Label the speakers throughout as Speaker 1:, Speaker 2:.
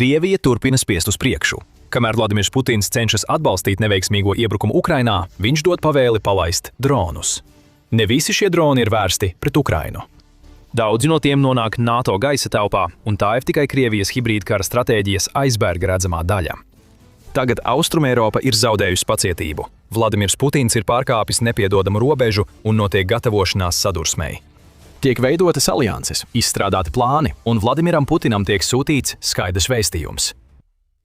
Speaker 1: Krievija turpina spiest uz priekšu. Kamēr Vladimirs Putins cenšas atbalstīt neveiksmīgo iebrukumu Ukrainā, viņš dod pavēli palaist dronus. Ne visi šie droni ir vērsti pret Ukrainu. Daudzi no tiem nonāk NATO gaisa telpā, un tā ir tikai Krievijas hibrīdkara stratēģijas aizberga redzamā daļa. Tagad Austrumeiropa ir zaudējusi pacietību. Vladimirs Putins ir pārkāpis nepiedodamu robežu un notiek gatavošanās sadursmei. Tiek veidotas alianses, izstrādāti plāni, un Vladimiram Putinam tiek sūtīts skaidrs vēstījums.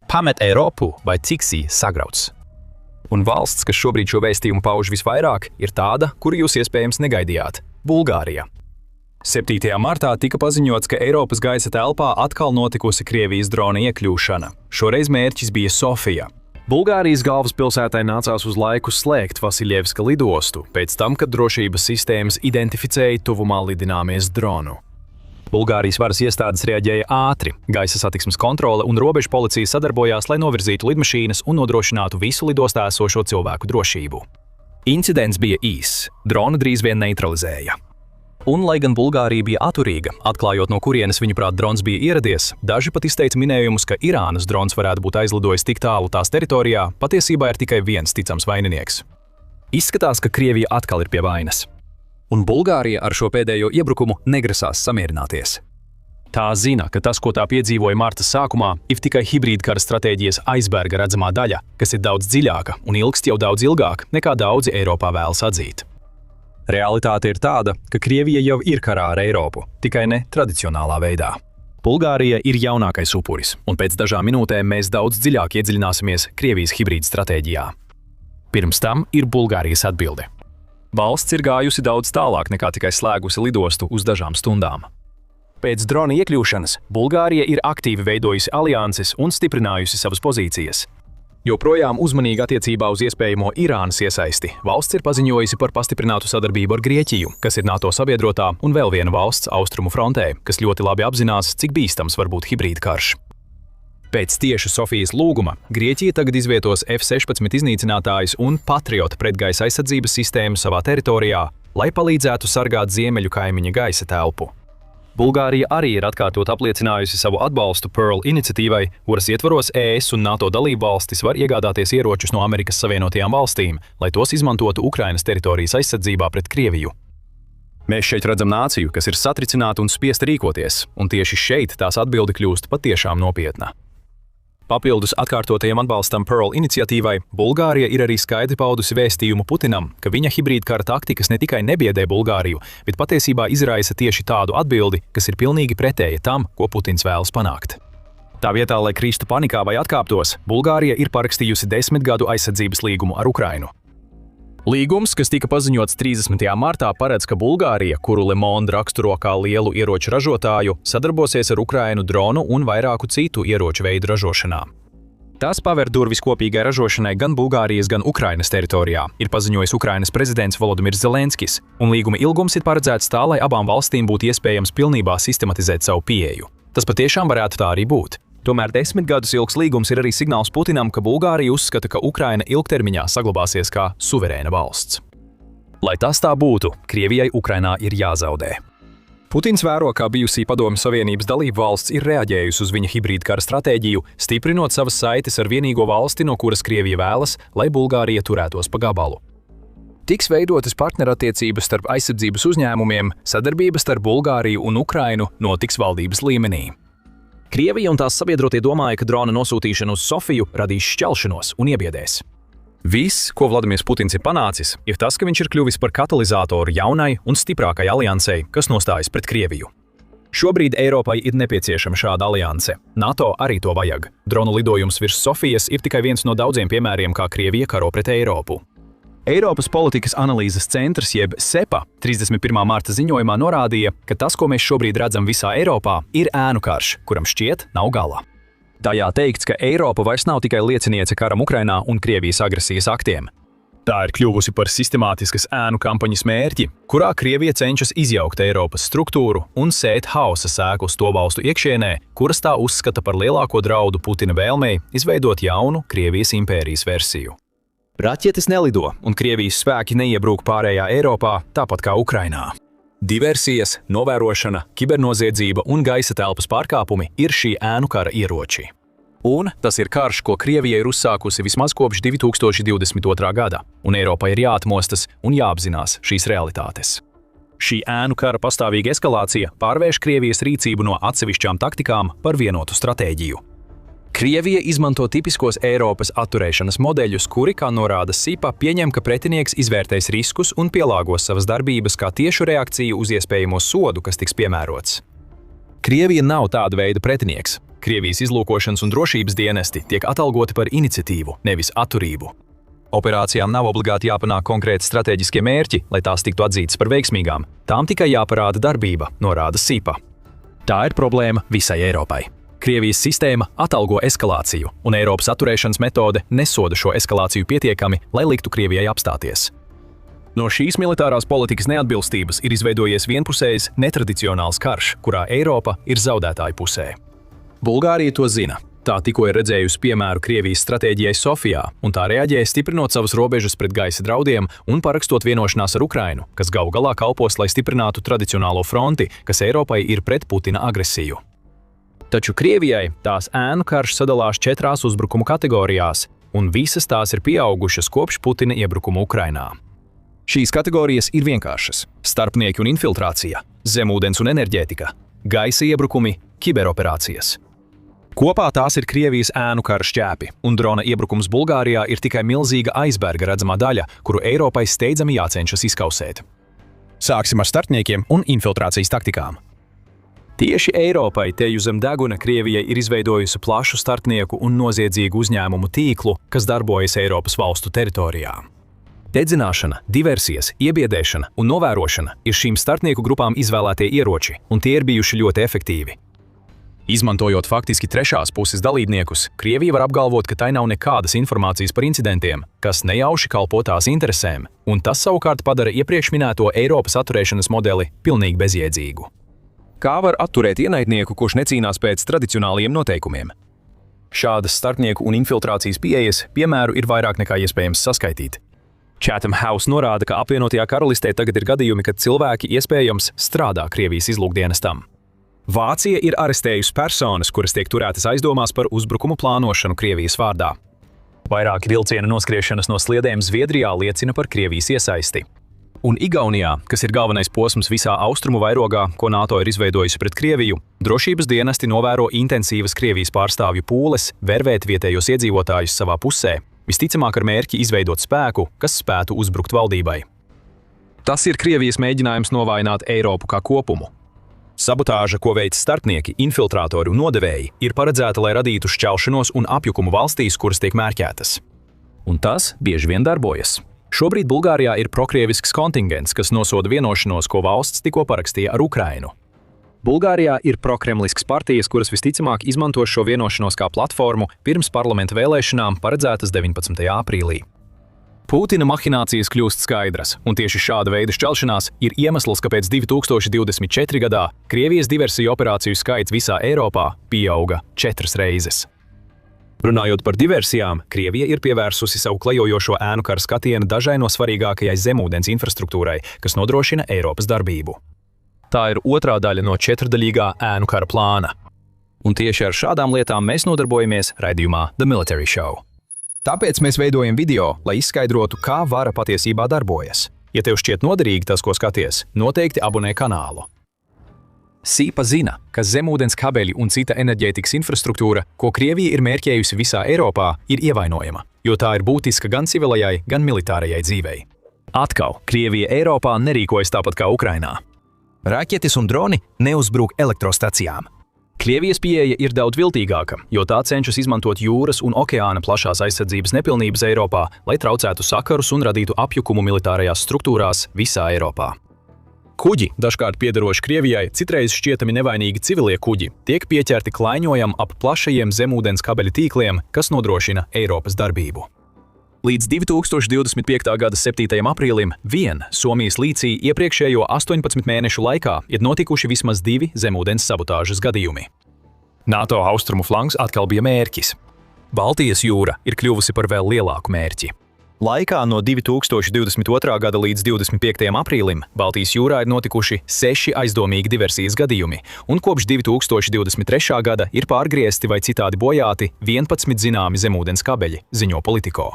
Speaker 1: Pamet Eiropu vai tiksi sagrauts. Un valsts, kas šobrīd šo vēstījumu pauž visvairāk, ir tāda, kuru jūs iespējams negaidījāt – Bulgārija. 7. martā tika paziņots, ka Eiropas gaisa telpā atkal notikusi Krievijas drona iekļūšana. Šoreiz mērķis bija Sofija. Bulgārijas galvaspilsētai nācās uz laiku slēgt Vasiljevska lidostu, pēc tam, kad drošības sistēmas identificēja tuvumā lidināmies dronu. Bulgārijas varas iestādes reaģēja ātri, gaisa satiksmes kontrole un robežu policija sadarbojās, lai novirzītu lidmašīnas un nodrošinātu visu lidostā esošo cilvēku drošību. Incidents bija īss, dronu drīz vien neutralizēja. Un, lai gan Bulgārija bija atturīga, atklājot, no kurienes viņuprāt drons bija ieradies, daži pat izteica minējumus, ka Irānas drons varētu būt aizlidojis tik tālu tās teritorijā, patiesībā ir tikai viens ticams vaininieks. Izskatās, ka Krievija atkal ir pie vainas. Un Bulgārija ar šo pēdējo iebrukumu negrasās samierināties. Tā zina, ka tas, ko tā piedzīvoja marta sākumā, ir tikai hibrīdkara stratēģijas aizberga redzamā daļa, kas ir daudz dziļāka un ilgst jau daudz ilgāk, nekā daudzi Eiropā vēlas atzīt. Realitāte ir tāda, ka Krievija jau ir karā ar Eiropu, tikai ne tradicionālā veidā. Bulgārija ir jaunākais upuris, un pēc dažām minūtēm mēs daudz dziļāk iedziļināsimies Krievijas hibrīda stratēģijā. Pirms tam ir Bulgārijas atbilde. Valsts ir gājusi daudz tālāk nekā tikai slēgusi lidostu uz dažām stundām. Pēc drona iekļūšanas Bulgārija ir aktīvi veidojusi alianses un stiprinājusi savas pozīcijas. Joprojām uzmanīgi attiecībā uz iespējamo Irānas iesaisti, valsts ir paziņojusi par pastiprinātu sadarbību ar Grieķiju, kas ir NATO sabiedrotā, un vēl viena valsts austrumu frontē, kas ļoti labi apzinās, cik bīstams var būt hibrīdkarš. Pēc tieši Sofijas lūguma Grieķija tagad izvietos F-16 iznīcinātājus un Patriota pretgaisa aizsardzības sistēmu savā teritorijā, lai palīdzētu sargāt ziemeļu kaimiņa gaisa telpu. Bulgārija arī ir atkārtot apliecinājusi savu atbalstu Pearl iniciatīvai, kuras ietvaros ES un NATO dalībvalstis var iegādāties ieročus no Amerikas Savienotajām valstīm, lai tos izmantotu Ukrainas teritorijas aizsardzībā pret Krieviju. Mēs šeit redzam nāciju, kas ir satricināta un spiesta rīkoties, un tieši šeit tās atbilde kļūst patiešām nopietna. Papildus atkārtotajam atbalstam Pearl iniciatīvai, Bulgārija ir arī skaidri paudusi vēstījumu Putinam, ka viņa hibrīdkara taktikas ne tikai nebiedē Bulgāriju, bet patiesībā izraisa tieši tādu atbildi, kas ir pilnīgi pretēja tam, ko Putins vēlas panākt. Tā vietā, lai kristu panikā vai atkāptos, Bulgārija ir parakstījusi 10 gadu aizsardzības līgumu ar Ukrainu. Līgums, kas tika paziņots 30. martā, paredz, ka Bulgārija, kuru Le Monde raksturo kā lielu ieroču ražotāju, sadarbosies ar Ukrainu dronu un vairāku citu ieroču veidu ražošanā. Tas paver durvis kopīgai ražošanai gan Bulgārijas, gan Ukrainas teritorijā, ir paziņojis Ukrainas prezidents Volodimirs Zelenskis, un līguma ilgums ir paredzēts tā, lai abām valstīm būtu iespējams pilnībā sistematizēt savu pieeju. Tas patiešām varētu tā arī būt. Tomēr 10 gadus ilgs līgums ir arī signāls Putinam, ka Bulgārija uzskata, ka Ukraina ilgtermiņā saglabāsies kā suverēna valsts. Lai tas tā būtu, Krievijai Ukrainā ir jāzaudē. Putins vēro, kā bijusī Padomju Savienības dalību valsts ir reaģējusi uz viņa hibrīdkara stratēģiju, stiprinot savas saites ar vienīgo valsti, no kuras Krievija vēlas, lai Bulgārija turētos pa gabalu. Tiks veidotas partnerattiecības starp aizsardzības uzņēmumiem, sadarbības starp Bulgāriju un Ukrainu notiks valdības līmenī. Krievija un tās sabiedrotie domāja, ka drona nosūtīšana uz Sofiju radīs šķelšanos un iebiedēs. Viss, ko Vladimirs Putins ir panācis, ir tas, ka viņš ir kļuvis par katalizātoru jaunai un stiprākai aliansei, kas nostājas pret Krieviju. Šobrīd Eiropai ir nepieciešama šāda alianse. NATO arī to vajag. Dronu lidojums virs Sofijas ir tikai viens no daudziem piemēriem, kā Krievija karo pret Eiropu. Eiropas politikas analīzes centrs, jeb SEPA, 31. marta ziņojumā norādīja, ka tas, ko mēs šobrīd redzam visā Eiropā, ir ēnu karš, kuram šķiet nav gala. Tajā teikts, ka Eiropa vairs nav tikai lieciniece karam Ukrainā un Krievijas agresijas aktiem. Tā ir kļuvusi par sistemātiskas ēnu kampaņas mērķi, kurā Krievija cenšas izjaukt Eiropas struktūru un sēt hausa sēklu to valstu iekšienē, kuras tā uzskata par lielāko draudu Putina vēlmei izveidot jaunu Krievijas impērijas versiju. Raķetes nelido, un Krievijas spēki neiebrūk pārējā Eiropā, tāpat kā Ukrainā. Diversijas, novērošana, kibernoziedzība un gaisa telpas pārkāpumi ir šī ēnu kara ieroči. Un tas ir karš, ko Krievija ir uzsākusi vismaz kopš 2022. gada, un Eiropai ir jāatmostas un jāapzinās šīs realitātes. Šī ēnu kara pastāvīga eskalācija pārvērš Krievijas rīcību no atsevišķām taktikām par vienotu stratēģiju. Krievija izmanto tipiskos Eiropas atturēšanas modeļus, kuri, kā norāda SIPA, pieņem, ka pretinieks izvērtēs riskus un pielāgos savas darbības kā tiešu reakciju uz iespējamo sodu, kas tiks piemērots. Krievija nav tāda veida pretinieks. Krievijas izlūkošanas un drošības dienesti tiek atalgoti par iniciatīvu, nevis atturību. Operācijām nav obligāti jāpanāk konkrēti strateģiskie mērķi, lai tās tiktu atzītas par veiksmīgām. Tām tikai jāparāda darbība, norāda SIPA. Tā ir problēma visai Eiropai. Krievijas sistēma atalgo eskalāciju, un Eiropas atturēšanas metode nesoda šo eskalāciju pietiekami, lai liktu Krievijai apstāties. No šīs militārās politikas neatbilstības ir izveidojies vienpusējs, netradicionāls karš, kurā Eiropa ir zaudētāju pusē. Bulgārija to zina. Tā tikko ir redzējusi piemēru Krievijas stratēģijai Sofijā, un tā reaģēja stiprinot savas robežas pret gaisa draudiem un parakstot vienošanās ar Ukrainu, kas galu galā kalpos, lai stiprinātu tradicionālo fronti, kas Eiropai ir pret Putina agresiju. Taču Krievijai tās ēnu karš sadalās 4 uzbrukumu kategorijās, un visas tās ir pieaugušas kopš Putina iebrukuma Ukrainā. Šīs kategorijas ir vienkāršas – starpnieki un infiltrācija, zemūdens un enerģētika, gaisa iebrukumi, kiberoperācijas. Kopā tās ir Krievijas ēnu kara šķēpi, un drona iebrukums Bulgārijā ir tikai milzīga aizberga redzamā daļa, kuru Eiropai steidzami jācenšas izkausēt. Sāksim ar starpniekiem un infiltrācijas taktikām. Tieši Eiropai teju zem deguna Krievijai ir izveidojusi plašu starpnieku un noziedzīgu uzņēmumu tīklu, kas darbojas Eiropas valstu teritorijā. Dedzināšana, diversijas, iebiedēšana un novērošana ir šīm starpnieku grupām izvēlētie ieroči, un tie ir bijuši ļoti efektīvi. Izmantojot faktiski trešās puses dalībniekus, Krievija var apgalvot, ka tai nav nekādas informācijas par incidentiem, kas nejauši kalpo tās interesēm, un tas savukārt padara iepriekš minēto Eiropas atturēšanas modeli pilnīgi bezjēdzīgu. Kā var atturēt ienaidnieku, kurš necīnās pēc tradicionālajiem noteikumiem? Šādas starpnieku un infiltrācijas pieejas piemēru ir vairāk nekā iespējams saskaitīt. Chatham House norāda, ka apvienotajā karalistē tagad ir gadījumi, kad cilvēki iespējams strādā Krievijas izlūkdienestam. Vācija ir arestējusi personas, kuras tiek turētas aizdomās par uzbrukumu plānošanu Krievijas vārdā. Vairāki vilciena noskriešanas no sliedēm Zviedrijā liecina par Krievijas iesaisti. Un Igaunijā, kas ir galvenais posms visā austrumu vairogā, ko NATO ir izveidojusi pret Krieviju, drošības dienesti novēro intensīvas Krievijas pārstāvju pūles vervēt vietējos iedzīvotājus savā pusē, visticamāk ar mērķi izveidot spēku, kas spētu uzbrukt valdībai. Tas ir Krievijas mēģinājums novājināt Eiropu kā kopumu. Sabotāža, ko veic starpnieki, infiltrātori un nodevēji, ir paredzēta, lai radītu šķelšanos un apjukumu valstīs, kuras tiek mērķētas. Un tas bieži vien darbojas. Šobrīd Bulgārijā ir prokrievisks kontingents, kas nosoda vienošanos, ko valsts tikko parakstīja ar Ukrainu. Bulgārijā ir prokremlisks partijas, kuras visticamāk izmantos šo vienošanos kā platformu pirms parlamenta vēlēšanām paredzētas 19. aprīlī. Putina mahinācijas kļūst skaidras, un tieši šāda veida šķelšanās ir iemesls, kāpēc 2024. gadā Krievijas diversiju operāciju skaits visā Eiropā pieauga 4 reizes. Runājot par diversijām, Krievija ir pievērsusi savu klejojošo ēnu kara skatienu dažai no svarīgākajai zemūdens infrastruktūrai, kas nodrošina Eiropas darbību. Tā ir otrā daļa no 4-daļīgā ēnu kara plāna. Un tieši ar šādām lietām mēs nodarbojamies raidījumā The Military Show. Tāpēc mēs veidojam video, lai izskaidrotu, kā vara patiesībā darbojas. Ja tev šķiet noderīgi tas, ko skaties, noteikti abonē kanālu. SIPA zina, ka zemūdens kabeļi un cita enerģētikas infrastruktūra, ko Krievija ir mērķējusi visā Eiropā, ir ievainojama, jo tā ir būtiska gan civilajai, gan militārajai dzīvei. Atkal, Krievija Eiropā nerīkojas tāpat kā Ukrainā. Raķetes un droni neuzbruk elektrostacijām. Krievijas pieeja ir daudz viltīgāka, jo tā cenšas izmantot jūras un okeāna plašās aizsardzības nepilnības Eiropā, lai traucētu sakarus un radītu apjukumu militārajās struktūrās visā Eiropā. Kuģi, dažkārt piederoši Krievijai, citreiz šķietami nevainīgi civilie kuģi, tiek pieķerti klaiņojam ap plašajiem zemūdens kabeļu tīkliem, kas nodrošina Eiropas darbību. Līdz 2025. gada 7. aprīlim vien Somijas līcī iepriekšējo 18 mēnešu laikā ir notikuši vismaz 2 zemūdens sabotāžas gadījumi. NATO austrumu flanks atkal bija mērķis. Baltijas jūra ir kļuvusi par vēl lielāku mērķi. Laikā no 2022. gada līdz 25. aprīlim Baltijas jūrā ir notikuši 6 aizdomīgi diversijas gadījumi, un kopš 2023. gada ir pārgriezti vai citādi bojāti 11 zināmi zemūdens kabeļi, ziņo Politico.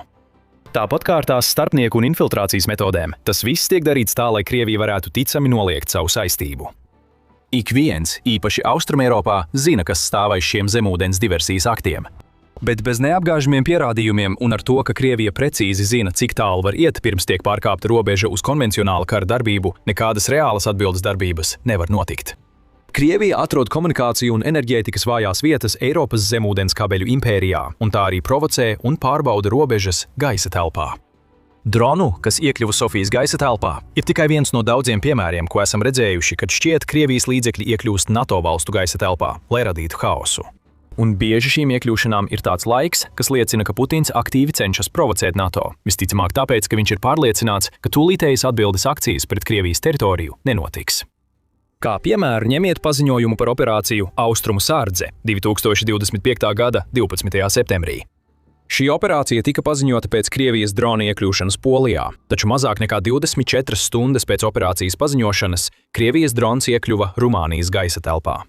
Speaker 1: Tāpat kā ar tās starpnieku un infiltrācijas metodēm, tas viss tiek darīts tā, lai Krievija varētu ticami noliegt savu saistību. Ik viens, īpaši Austrumeiropā, zina, kas stāv aiz šiem zemūdens diversijas aktiem. Bet bez neapgāžamiem pierādījumiem un ar to, ka Krievija precīzi zina, cik tālu var iet, pirms tiek pārkāpta robeža uz konvencionālu kara darbību, nekādas reālas atbildes darbības nevar notikt. Krievija atrod komunikāciju un enerģētikas vājās vietas Eiropas zemūdens kabeļu impērijā, un tā arī provocē un pārbauda robežas gaisa telpā. Dronu, kas iekļuva Sofijas gaisa telpā, ir tikai viens no daudziem piemēriem, ko esam redzējuši, kad šķiet Krievijas līdzekļi iekļūst NATO valstu gaisa telpā, lai radītu haosu. Un bieži šīm iekļūšanām ir tāds laiks, kas liecina, ka Putins aktīvi cenšas provocēt NATO. Visticamāk tāpēc, ka viņš ir pārliecināts, ka tūlītējas atbildes akcijas pret Krievijas teritoriju nenotiks. Kā piemēru ņemiet paziņojumu par operāciju Austrumu sārdze 2025. gada 12. septembrī. Šī operācija tika paziņota pēc Krievijas drona iekļūšanas Polijā, taču mazāk nekā 24 stundas pēc operācijas paziņošanas Krievijas drons iekļuva Rumānijas gaisa telpā.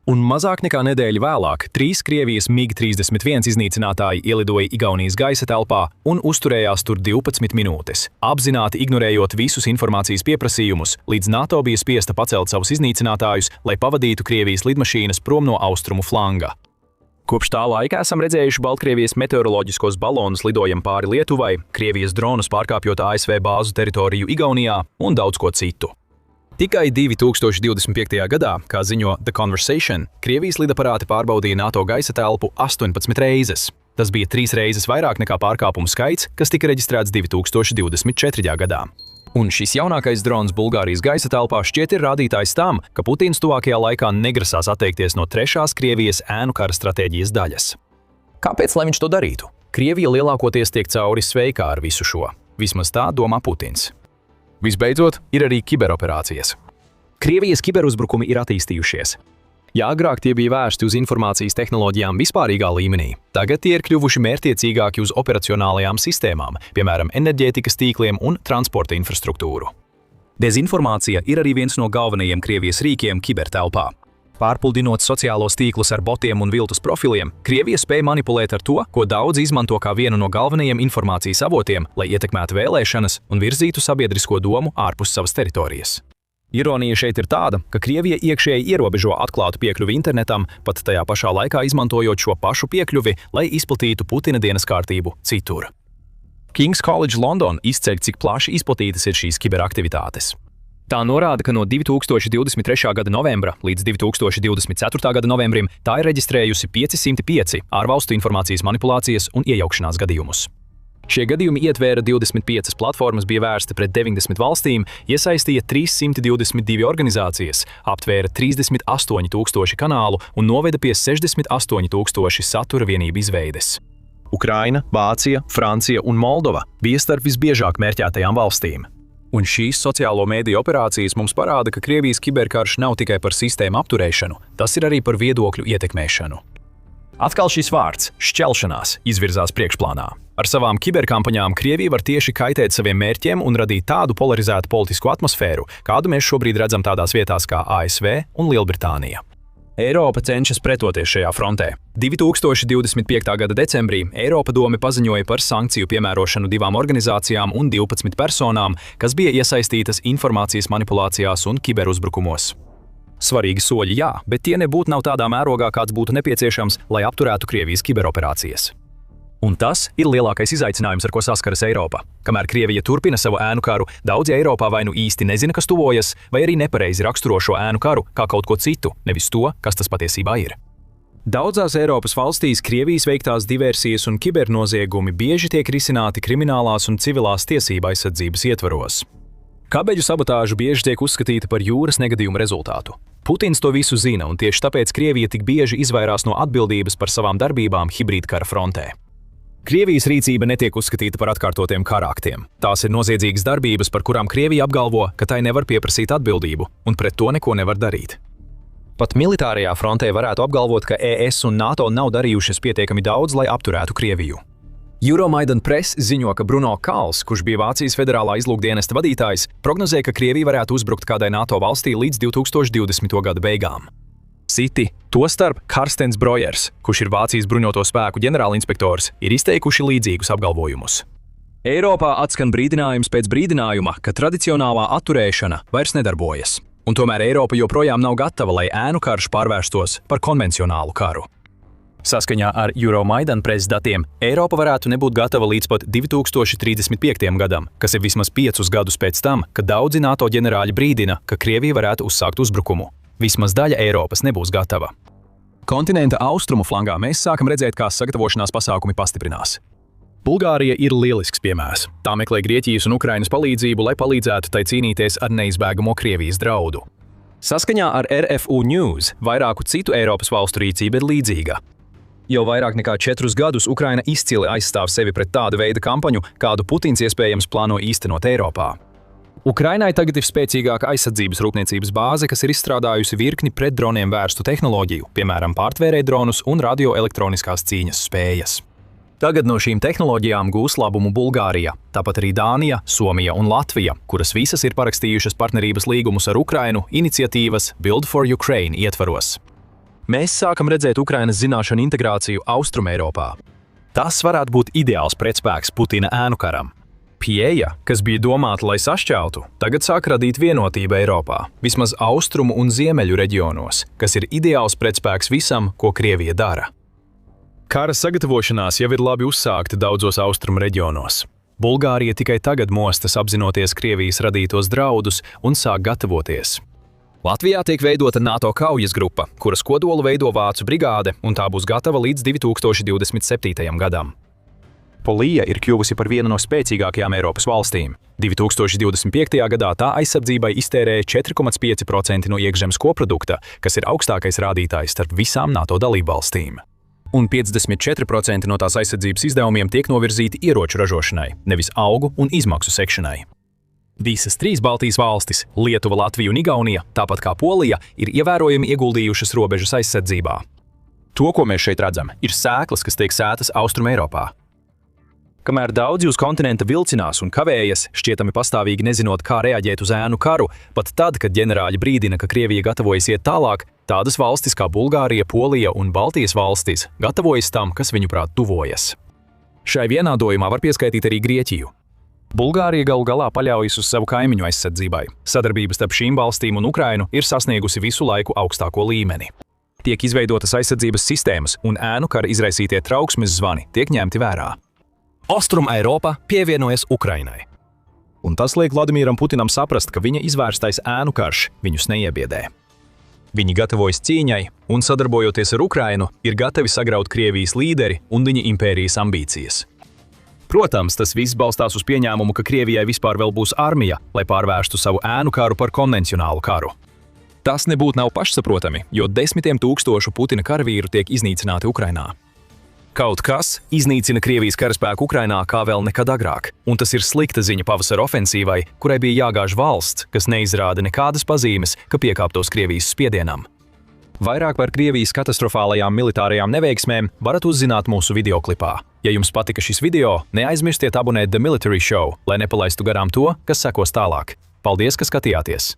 Speaker 1: Un mazāk nekā nedēļu vēlāk 3 Krievijas MiG-31 iznīcinātāji ielidoja Igaunijas gaisa telpā un uzturējās tur 12 minūtes, apzināti ignorējot visus informācijas pieprasījumus, līdz NATO bija spiesta pacelt savus iznīcinātājus, lai pavadītu Krievijas lidmašīnas prom no austrumu flanga. Kopš tā laika esam redzējuši Baltkrievijas meteoroloģiskos balonus lidojam pāri Lietuvai, Krievijas dronus pārkāpjot ASV bāzu teritoriju Igaunijā un daudz ko citu. Tikai 2025. gadā, kā ziņo The Conversation, Krievijas lidaparāti pārbaudīja NATO gaisa telpu 18 reizes. Tas bija 3 reizes vairāk nekā pārkāpumu skaits, kas tika reģistrēts 2024. gadā. Un šis jaunākais drons Bulgārijas gaisa telpā šķiet ir rādītājs tam, ka Putins tuvākajā laikā negrasās atteikties no 3. Krievijas ēnu kara stratēģijas daļas. Kāpēc, lai viņš to darītu? Krievija lielākoties tiek cauri sveikā ar visu šo. Vismaz tā domā Putins. Visbeidzot, ir arī kiberoperācijas. Krievijas kiberuzbrukumi ir attīstījušies. Ja agrāk tie bija vērsti uz informācijas tehnoloģijām vispārīgā līmenī, tagad tie ir kļuvuši mērķtiecīgāki uz operacionālajām sistēmām, piemēram, enerģētikas tīkliem un transporta infrastruktūru. Dezinformācija ir arī viens no galvenajiem Krievijas rīkiem kibertelpā. Pārpludinot sociālos tīklus ar botiem un viltus profiliem, Krievija spēja manipulēt ar to, ko daudz izmanto kā vienu no galvenajiem informācijas avotiem, lai ietekmētu vēlēšanas un virzītu sabiedrisko domu ārpus savas teritorijas. Ironija šeit ir tāda, ka Krievija iekšēji ierobežo atklātu piekļuvi internetam, pat tajā pašā laikā izmantojot šo pašu piekļuvi, lai izplatītu Putina dienas kārtību citur. King's College London izceļ, cik plaši izplatītas ir šīs kiberaktivitātes. Tā norāda, ka no 2023. gada novembra līdz 2024. gada novembrim tā ir reģistrējusi 505 ārvalstu informācijas manipulācijas un iejaukšanās gadījumus. Šie gadījumi ietvēra 25 platformas, bija vērsti pret 90 valstīm, iesaistīja 322 organizācijas, aptvēra 38,000 kanālu un noveda pie 68,000 satura vienību izveides. Ukraina, Vācija, Francija un Moldova bija starp visbiežāk mērķētajām valstīm. Un šīs sociālo mēdīju operācijas mums parāda, ka Krievijas kiberkarš nav tikai par sistēmu apturēšanu, tas ir arī par viedokļu ietekmēšanu. Atkal šis vārds – šķelšanās – izvirzās priekšplānā. Ar savām kiberkampaņām Krievija var tieši kaitēt saviem mērķiem un radīt tādu polarizētu politisku atmosfēru, kādu mēs šobrīd redzam tādās vietās kā ASV un Lielbritānija. Eiropa cenšas pretoties šajā frontē. 2025. gada decembrī Eiropadome paziņoja par sankciju piemērošanu 2 organizācijām un 12 personām, kas bija iesaistītas informācijas manipulācijās un kiberuzbrukumos. Svarīgi soļi jā, bet tie nebūtu nav tādā mērogā, kāds būtu nepieciešams, lai apturētu Krievijas kiberoperācijas. Un tas ir lielākais izaicinājums, ar ko saskaras Eiropa. Kamēr Krievija turpina savu ēnu karu, daudzi Eiropā vai nu īsti nezina, kas tuvojas, vai arī nepareizi raksturo šo ēnu karu kā kaut ko citu, nevis to, kas tas patiesībā ir. Daudzās Eiropas valstīs Krievijas veiktās diversijas un kibernoziegumi bieži tiek risināti kriminālās un civilās tiesība aizsardzības ietvaros. Kabeļu sabotāža bieži tiek uzskatīta par jūras negadījuma rezultātu. Putins to visu zina, un tieši tāpēc Krievija tik bieži izvairās no atbildības par savām darbībām hibrīdkara frontē. Krievijas rīcība netiek uzskatīta par atkārtotiem karāktiem. Tās ir noziedzīgas darbības, par kurām Krievija apgalvo, ka tai nevar pieprasīt atbildību, un pret to neko nevar darīt. Pat militārajā frontē varētu apgalvot, ka ES un NATO nav darījušas pietiekami daudz, lai apturētu Krieviju. Euromaidan Press ziņo, ka Bruno Kals, kurš bija Vācijas federālā izlūkdienesta vadītājs, prognozē, ka Krievija varētu uzbrukt kādai NATO valstī līdz 2020. gada beigām. Citi, tostarp Karstens Brojers, kurš ir Vācijas bruņoto spēku ģenerālinspektors, ir izteikuši līdzīgus apgalvojumus. Eiropā atskan brīdinājums pēc brīdinājuma, ka tradicionālā atturēšana vairs nedarbojas, un tomēr Eiropa joprojām nav gatava, lai ēnu karš pārvērstos par konvencionālu karu. Saskaņā ar Euromaidan Press datiem, Eiropa varētu nebūt gatava līdz pat 2035. gadam, kas ir vismaz 5 gadus pēc tam, kad daudzi NATO ģenerāļi brīdina, ka Krievija varētu uzsākt uzbrukumu. Vismaz daļa Eiropas nebūs gatava. Kontinenta austrumu flangā mēs sākam redzēt, kā sagatavošanās pasākumi pastiprinās. Bulgārija ir lielisks piemērs. Tā meklē Grieķijas un Ukrainas palīdzību, lai palīdzētu tai cīnīties ar neizbēgamo Krievijas draudu. Saskaņā ar RFU News, vairāku citu Eiropas valstu rīcība ir līdzīga. Jau vairāk nekā 4 gadus Ukraina izcili aizstāv sevi pret tādu veidu kampaņu, kādu Putins iespējams plāno īstenot Eiropā. Ukrainai tagad ir spēcīgāka aizsardzības rūpniecības bāze, kas ir izstrādājusi virkni pret droniem vērstu tehnoloģiju, piemēram, pārtvērēju dronus un radioelektroniskās cīņas spējas. Tagad no šīm tehnoloģijām gūs labumu Bulgārija, tāpat arī Dānija, Somija un Latvija, kuras visas ir parakstījušas partnerības līgumus ar Ukrainu iniciatīvas Build for Ukraine ietvaros. Mēs sākam redzēt Ukrainas zināšanu integrāciju Austrumeiropā. Tas varētu būt ideāls pretspēks Putina ēnu karam. Pieeja, kas bija domāta, lai sašķeltu, tagad sāk radīt vienotību Eiropā, vismaz austrumu un ziemeļu reģionos, kas ir ideāls pretspēks visam, ko Krievija dara. Kara sagatavošanās jau ir labi uzsākta daudzos austrumu reģionos. Bulgārija tikai tagad mostas apzinoties Krievijas radītos draudus un sāk gatavoties. Latvijā tiek veidota NATO kaujas grupa, kuras kodolu veido Vācu brigāde, un tā būs gatava līdz 2027. gadam. Polija ir kļuvusi par vienu no spēcīgākajām Eiropas valstīm. 2025. gadā tā aizsardzībai iztērēja 4,5% no iekšzemes koprodukta, kas ir augstākais rādītājs starp visām NATO dalībvalstīm. Un 54% no tās aizsardzības izdevumiem tiek novirzīti ieroču ražošanai, nevis augu un izmaksu sekšanai. Visas 3 Baltijas valstis – Lietuva, Latvija un Igaunija, tāpat kā Polija, ir ievērojami ieguldījušas robežas aizsardzībā. To, ko mēs šeit redzam, ir sēklas, kas tiek sētas Austrumeiropā. Kamēr daudzi uz kontinenta vilcinās un kavējas, šķietami pastāvīgi nezinot, kā reaģēt uz ēnu karu, pat tad, kad ģenerāļi brīdina, ka Krievija gatavojas iet tālāk, tādas valstis kā Bulgārija, Polija un Baltijas valstis gatavojas tam, kas viņuprāt tuvojas. Šai vienādojumā var pieskaitīt arī Grieķiju. Bulgārija galu galā paļaujas uz savu kaimiņu aizsardzībai. Sadarbība starp šīm valstīm un Ukrainu ir sasniegusi visu laiku augstāko līmeni. Tiek izveidotas aizsardzības sistēmas, un ēnu kara izraisītie trauksmes zvani tiek ņemti vērā. Austrumeiropa pievienojas Ukrainai. Un tas liek Vladimiram Putinam saprast, ka viņa izvērstais ēnu karš viņus neiebiedē. Viņi gatavojas cīņai, un sadarbojoties ar Ukrainu, ir gatavi sagraut Krievijas līderi un viņa impērijas ambīcijas. Protams, tas viss balstās uz pieņēmumu, ka Krievijai vispār vēl būs armija, lai pārvērstu savu ēnu karu par konvencionālu karu. Tas nebūtu nav pašsaprotami, jo 10 000 Putina karavīru tiek iznīcināti Ukrainā. Kaut kas iznīcina Krievijas karaspēku Ukrainā kā vēl nekad agrāk, un tas ir slikta ziņa pavasara ofensīvai, kurai bija jāgāž valsts, kas neizrāda nekādas pazīmes, ka piekāptos Krievijas spiedienam. Vairāk par Krievijas katastrofālajām militārajām neveiksmēm varat uzzināt mūsu videoklipā. Ja jums patika šis video, neaizmirstiet abonēt The Military Show, lai nepalaistu garām to, kas sekos tālāk. Paldies, ka skatījāties!